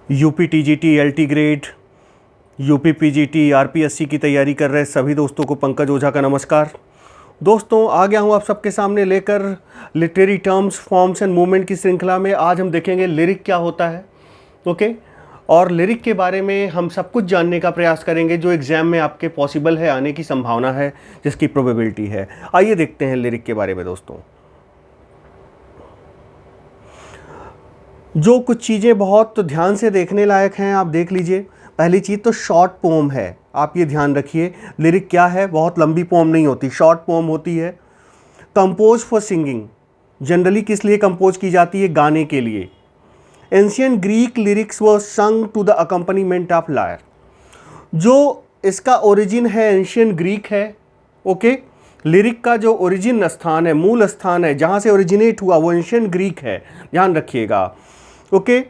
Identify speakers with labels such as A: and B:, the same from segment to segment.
A: UP TGT LT grade, UP PGT RPSC की तैयारी कर रहे सभी दोस्तों को पंकज ओझा का नमस्कार। दोस्तों, आ गया हूँ आप सबके सामने लेकर literary terms, forms and movement की श्रृंखला में। आज हम देखेंगे लिरिक क्या होता है, ओके। और लिरिक के बारे में हम सब कुछ जानने का प्रयास करेंगे जो एग्ज़ाम में आपके पॉसिबल है, आने की संभावना है, जिसकी प्रोबेबिलिटी है। आइए देखते हैं लिरिक के बारे में दोस्तों। जो कुछ चीज़ें बहुत ध्यान से देखने लायक हैं आप देख लीजिए। पहली चीज़ तो शॉर्ट पोम है, आप ये ध्यान रखिए। लिरिक क्या है? बहुत लंबी पोम नहीं होती, शॉर्ट पोम होती है। कंपोज फॉर सिंगिंग, जनरली किस लिए कंपोज की जाती है? गाने के लिए। Ancient Greek lyrics were sung to the accompaniment of lyre. जो इसका ओरिजिन है एंशियंट ग्रीक है, ओके। लिरिक का जो ओरिजिन स्थान है, मूल स्थान है जहाँ से ओरिजिनेट हुआ, वो एंशियंट ग्रीक है, ध्यान रखिएगा, ओके।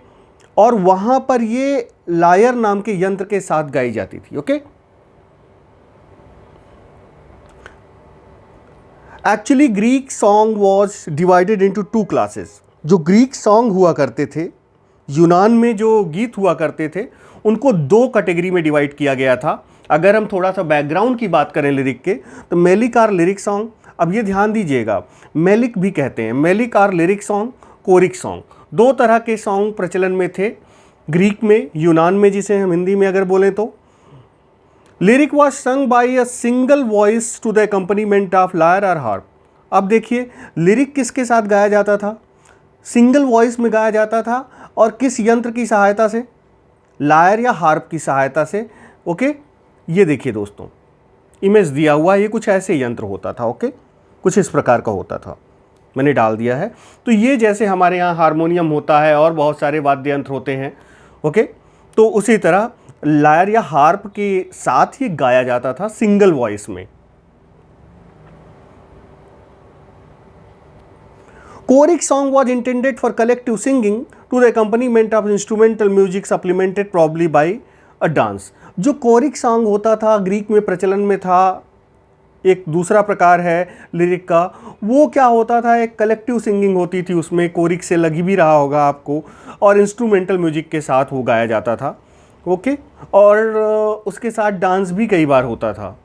A: और वहाँ पर ये लायर नाम के यंत्र के साथ गाई जाती थी, okay. Actually Greek song was divided into two classes. जो ग्रीक सॉन्ग हुआ करते थे, यूनान में जो गीत हुआ करते थे, उनको दो कैटेगरी में डिवाइड किया गया था। अगर हम थोड़ा सा बैकग्राउंड की बात करें लिरिक के, तो मेलिक आर लिरिक सॉन्ग, अब ये ध्यान दीजिएगा, मेलिक भी कहते हैं, melic or lyric song, choric song. दो तरह के सॉन्ग प्रचलन में थे ग्रीक में, यूनान में, जिसे हम हिंदी में अगर बोलें तो। Lyric was sung by a single voice to the accompaniment of lyre और हार्प। अब देखिए, लिरिक किसके साथ गाया जाता था? सिंगल वॉइस में गाया जाता था। और किस यंत्र की सहायता से? लायर या हार्प की सहायता से, ओके। ये देखिए दोस्तों, इमेज दिया हुआ, ये कुछ ऐसे यंत्र होता था, ओके, कुछ इस प्रकार का होता था, मैंने डाल दिया है। तो ये जैसे हमारे यहाँ हारमोनियम होता है और बहुत सारे वाद्य यंत्र होते हैं, ओके, तो उसी तरह लायर या हार्प के साथ ही गाया जाता था सिंगल वॉइस में। Choric song was intended for collective singing to the accompaniment of instrumental music supplemented probably by a dance. जो कोरिक सॉन्ग होता था, ग्रीक में प्रचलन में था, एक दूसरा प्रकार है लिरिक का। वो क्या होता था? एक कलेक्टिव सिंगिंग होती थी, उसमें कोरिक से लगी भी रहा होगा आपको, और इंस्ट्रूमेंटल म्यूजिक के साथ वो गाया जाता था, ओके। और उसके साथ डांस भी कई बार होता था।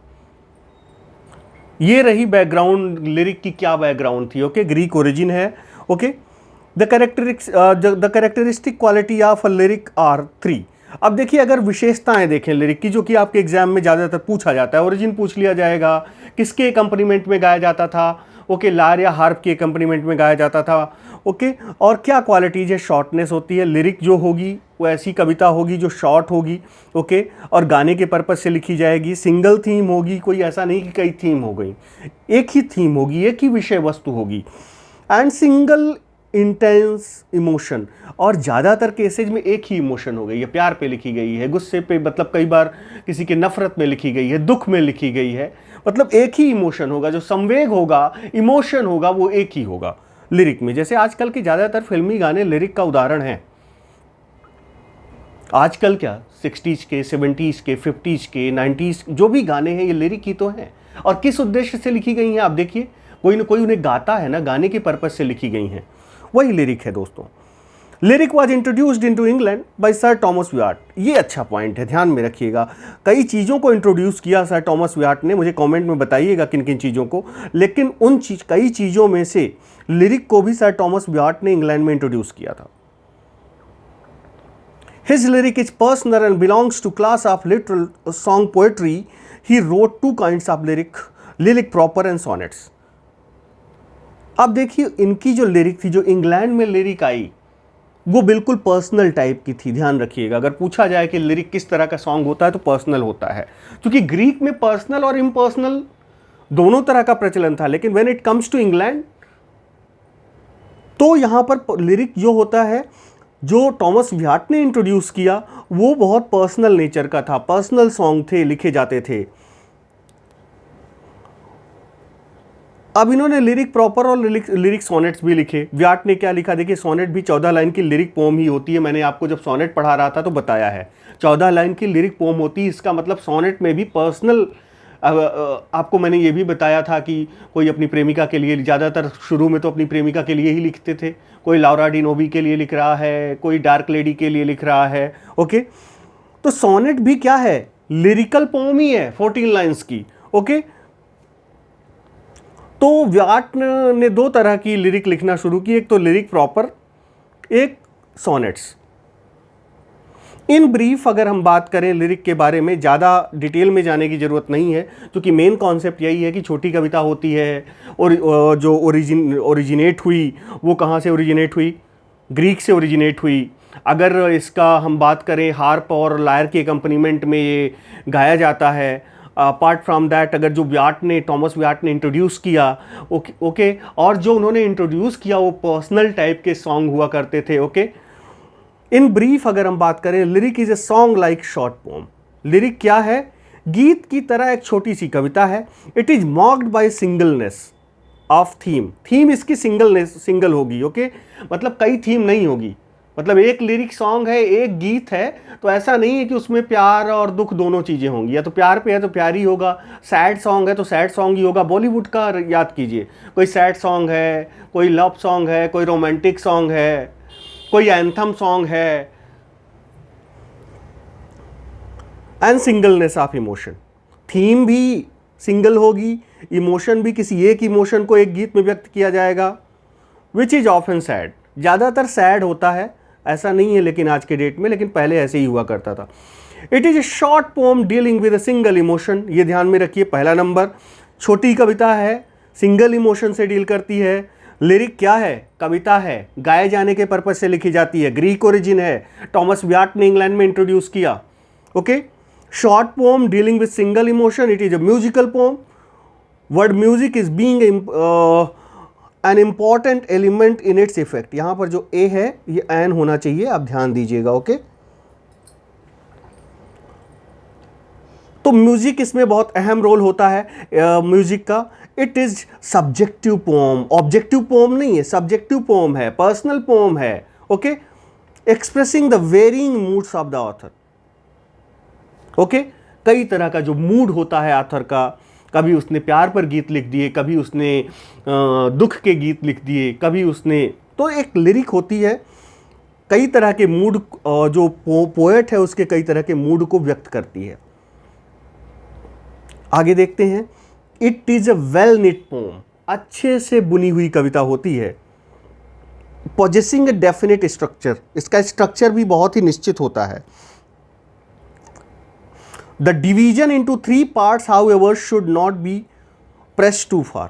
A: ये रही बैकग्राउंड, लिरिक की क्या बैकग्राउंड थी, ओके। ग्रीक ओरिजिन है, okay. The characteristic quality of a lyric are 3। अब देखिए, अगर विशेषताएं देखें लिरिक की, जो कि आपके एग्जाम में ज़्यादातर पूछा जाता है, ओरिजिन पूछ लिया जाएगा, किसके अकम्पनीमेंट में गाया जाता था, ओके, लायर या हार्प के अकम्पनीमेंट में गाया जाता था, ओके। और क्या क्वालिटीज है? शॉर्टनेस होती है, लिरिक जो होगी वो ऐसी कविता होगी जो शॉर्ट होगी, ओके, और गाने के पर्पज से लिखी जाएगी। सिंगल थीम होगी, कोई ऐसा नहीं कि कई थीम हो गई, एक ही थीम होगी, एक ही विषय वस्तु होगी। एंड सिंगल इंटेंस इमोशन, और ज़्यादातर केसेज में एक ही इमोशन हो गई है। प्यार पे लिखी गई है, गुस्से पे, मतलब कई बार किसी के नफरत में लिखी गई है, दुख में लिखी गई है, मतलब एक ही इमोशन होगा, जो संवेग होगा, इमोशन होगा, वो एक ही होगा लिरिक में। जैसे आजकल के ज़्यादातर फिल्मी गाने लिरिक का उदाहरण हैं। आजकल क्या 60s के, 70s के, 50s के, 90s जो भी गाने हैं, ये लिरिक ही तो हैं। और किस उद्देश्य से लिखी गई हैं आप देखिए, कोई ना कोई उन्हें गाता है ना, गाने के पर्पज से लिखी गई हैं, वही लिरिक है दोस्तों। Lyric was introduced into England by sir Thomas Wyatt. ये अच्छा पॉइंट है, ध्यान में रखिएगा। कई चीज़ों को इंट्रोड्यूस किया सर टॉमस व्याट ने, मुझे कमेंट में बताइएगा किन किन चीज़ों को, लेकिन उन कई चीज़ों में से लिरिक को भी सर टॉमस व्याट ने इंग्लैंड में इंट्रोड्यूस किया था। His lyric is personal and belongs to class of literal song poetry. He wrote two kinds of lyric proper and sonnets. अब देखिए, इनकी जो लिरिक थी, जो इंग्लैंड में लिरिक आई, वो बिल्कुल पर्सनल टाइप की थी। ध्यान रखिएगा, अगर पूछा जाए कि लिरिक किस तरह का सॉन्ग होता है, तो पर्सनल होता है, क्योंकि ग्रीक में पर्सनल और इम्पर्सनल दोनों तरह का प्रचलन था। लेकिन when it comes to England, तो यहाँ पर लिरिक जो होता है, जो टॉमस व्याट ने इंट्रोड्यूस किया, वो बहुत पर्सनल नेचर का था, पर्सनल सॉन्ग थे, लिखे जाते थे। अब इन्होंने लिरिक प्रॉपर और लिरिक सोनेट्स भी लिखे। व्याट ने क्या लिखा? देखिए, सोनेट भी 14 लाइन की लिरिक पोम ही होती है। मैंने आपको जब सोनेट पढ़ा रहा था तो बताया है, 14 लाइन की लिरिक पोम होती है। इसका मतलब सोनेट में भी पर्सनल आपको मैंने ये भी बताया था कि कोई अपनी प्रेमिका के लिए, ज़्यादातर शुरू में तो अपनी प्रेमिका के लिए ही लिखते थे, कोई लाउरा डिनोवी के लिए लिख रहा है, कोई डार्क लेडी के लिए लिख रहा है। ओके, तो सोनेट भी क्या है, लिरिकल पोम ही है 14 लाइन्स की। ओके, तो व्याट ने दो तरह की लिरिक लिखना शुरू की, एक तो लिरिक प्रॉपर, एक सोनेट्स। इन ब्रीफ अगर हम बात करें लिरिक के बारे में, ज़्यादा डिटेल में जाने की ज़रूरत नहीं है, क्योंकि मेन कॉन्सेप्ट यही है कि छोटी कविता होती है और जो ओरिजिनेट हुई वो कहाँ से ओरिजिनेट हुई, ग्रीक से ओरिजिनेट हुई। अगर इसका हम बात करें, हार्प और लायर के अकम्पनीमेंट में ये गाया जाता है। अपार्ट फ्रॉम दैट, अगर जो टॉमस व्याट ने इंट्रोड्यूस किया, ओके, और जो उन्होंने इंट्रोड्यूस किया वो पर्सनल टाइप के सॉन्ग हुआ करते थे। ओके, इन ब्रीफ अगर हम बात करें, lyric is a song like short poem. Lyric क्या है, गीत की तरह एक छोटी सी कविता है। It is marked by singleness of theme. Theme इसकी सिंगल होगी। ओके, मतलब कई थीम नहीं होगी, मतलब एक लिरिक सॉन्ग है, एक गीत है, तो ऐसा नहीं है कि उसमें प्यार और दुख दोनों चीज़ें होंगी। या तो प्यार पे है तो प्यार ही होगा, सैड सॉन्ग है तो सैड सॉन्ग ही होगा। बॉलीवुड का याद कीजिए, कोई सैड सॉन्ग है, कोई लव सॉन्ग है, कोई रोमांटिक सॉन्ग है, कोई एंथम सॉन्ग है। And singleness of emotion, theme भी सिंगल होगी, इमोशन भी किसी एक इमोशन को एक गीत में व्यक्त किया जाएगा। विच इज ऑफन सैड, ज़्यादातर सैड होता है, ऐसा नहीं है लेकिन आज के डेट में, लेकिन पहले ऐसे ही हुआ करता था। It is a short poem dealing with a single emotion, ये ध्यान में रखिए, पहला नंबर। छोटी कविता है, सिंगल इमोशन से डील करती है। लिरिक क्या है, कविता है, गाए जाने के पर्पज से लिखी जाती है, ग्रीक ओरिजिन है, टॉमस व्याट ने इंग्लैंड में इंट्रोड्यूस किया। Okay, short poem dealing with single emotion, it is a musical poem. Word music is being an important element in its effect. यहां पर जो ए है ये एन होना चाहिए, आप ध्यान दीजिएगा। ओके, तो म्यूजिक इसमें बहुत अहम रोल होता है म्यूजिक का। It is subjective poem, objective poem नहीं है, सब्जेक्टिव पोम है, पर्सनल पोम है। Okay, expressing the varying moods of the author. Okay, कई तरह का जो मूड होता है ऑथर का, कभी उसने प्यार पर गीत लिख दिए, कभी उसने दुख के गीत लिख दिए, कभी उसने, तो एक लिरिक होती है, कई तरह के मूड, जो पोएट है उसके कई तरह के मूड को व्यक्त करती है। आगे देखते हैं, it is a well knit poem, अच्छे से बुनी हुई कविता होती है। पॉजेसिंग ए डेफिनेट स्ट्रक्चर, इसका स्ट्रक्चर भी बहुत ही निश्चित होता है। The division into 3 parts however should not be pressed too far,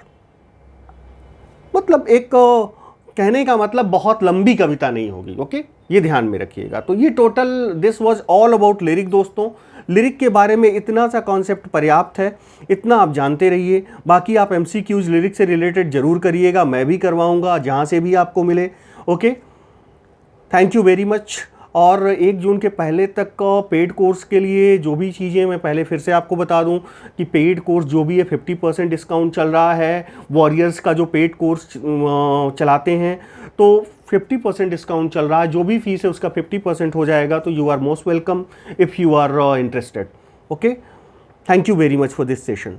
A: मतलब एक कहने का मतलब बहुत लंबी कविता नहीं होगी। ओके, ये ध्यान में रखिएगा। तो ये total this was all about lyric. दोस्तों, लिरिक के बारे में इतना सा कॉन्सेप्ट पर्याप्त है, इतना आप जानते रहिए। बाकी आप MCQs लिरिक से रिलेटेड जरूर करिएगा, मैं भी करवाऊंगा जहाँ से भी आपको मिले। Okay, thank you very much. और 1 जून के पहले तक का पेड कोर्स के लिए जो भी चीज़ें, मैं पहले फिर से आपको बता दूं कि पेड कोर्स जो भी है 50% डिस्काउंट चल रहा है। वॉरियर्स का जो पेड कोर्स चलाते हैं तो 50% डिस्काउंट चल रहा है, जो भी फीस है उसका 50% हो जाएगा। तो you are most welcome if you are interested. Okay, thank you very much for this session.